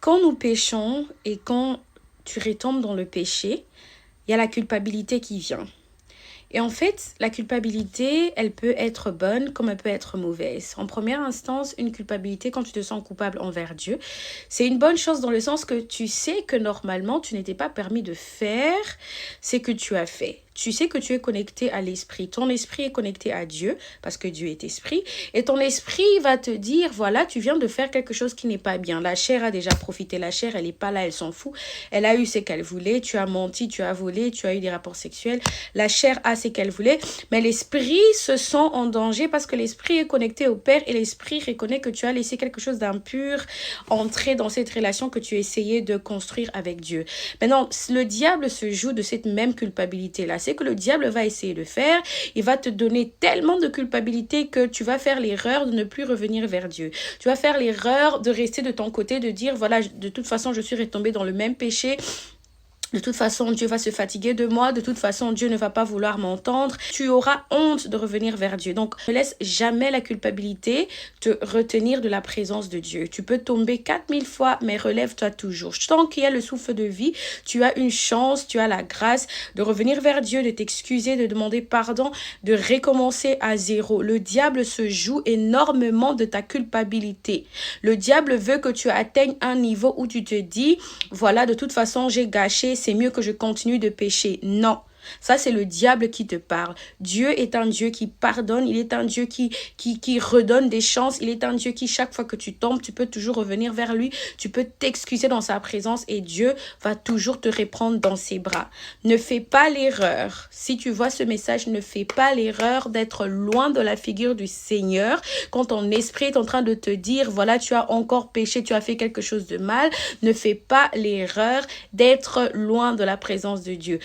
Quand nous péchons et quand tu retombes dans le péché, il y a la culpabilité qui vient. Et en fait, la culpabilité, elle peut être bonne comme elle peut être mauvaise. En première instance, une culpabilité, quand tu te sens coupable envers Dieu, c'est une bonne chose dans le sens que tu sais que normalement, tu n'étais pas permis de faire ce que tu as fait. Tu sais que tu es connecté à l'esprit. Ton esprit est connecté à Dieu parce que Dieu est esprit. Et ton esprit va te dire, voilà, tu viens de faire quelque chose qui n'est pas bien. La chair a déjà profité. La chair, elle n'est pas là, elle s'en fout. Elle a eu ce qu'elle voulait. Tu as menti, tu as volé, tu as eu des rapports sexuels. La chair a ce qu'elle voulait. Mais l'esprit se sent en danger parce que l'esprit est connecté au Père et l'esprit reconnaît que tu as laissé quelque chose d'impur entrer dans cette relation que tu essayais de construire avec Dieu. Maintenant, le diable se joue de cette même culpabilité-là. C'est que le diable va essayer de faire. Il va te donner tellement de culpabilité que tu vas faire l'erreur de ne plus revenir vers Dieu. Tu vas faire l'erreur de rester de ton côté, de dire, voilà, de toute façon, je suis retombée dans le même péché. De toute façon, Dieu va se fatiguer de moi. De toute façon, Dieu ne va pas vouloir m'entendre. Tu auras honte de revenir vers Dieu. Donc, ne laisse jamais la culpabilité te retenir de la présence de Dieu. Tu peux tomber 4000 fois, mais relève-toi toujours. Tant qu'il y a le souffle de vie, tu as une chance, tu as la grâce de revenir vers Dieu, de t'excuser, de demander pardon, de recommencer à zéro. Le diable se joue énormément de ta culpabilité. Le diable veut que tu atteignes un niveau où tu te dis, voilà, de toute façon, j'ai gâché, c'est mieux que je continue de pécher. Non. Ça, c'est le diable qui te parle. Dieu est un Dieu qui pardonne. Il est un Dieu qui redonne des chances. Il est un Dieu qui, chaque fois que tu tombes, tu peux toujours revenir vers lui. Tu peux t'excuser dans sa présence et Dieu va toujours te reprendre dans ses bras. Ne fais pas l'erreur. Si tu vois ce message, ne fais pas l'erreur d'être loin de la figure du Seigneur. Quand ton esprit est en train de te dire, voilà, tu as encore péché, tu as fait quelque chose de mal. Ne fais pas l'erreur d'être loin de la présence de Dieu.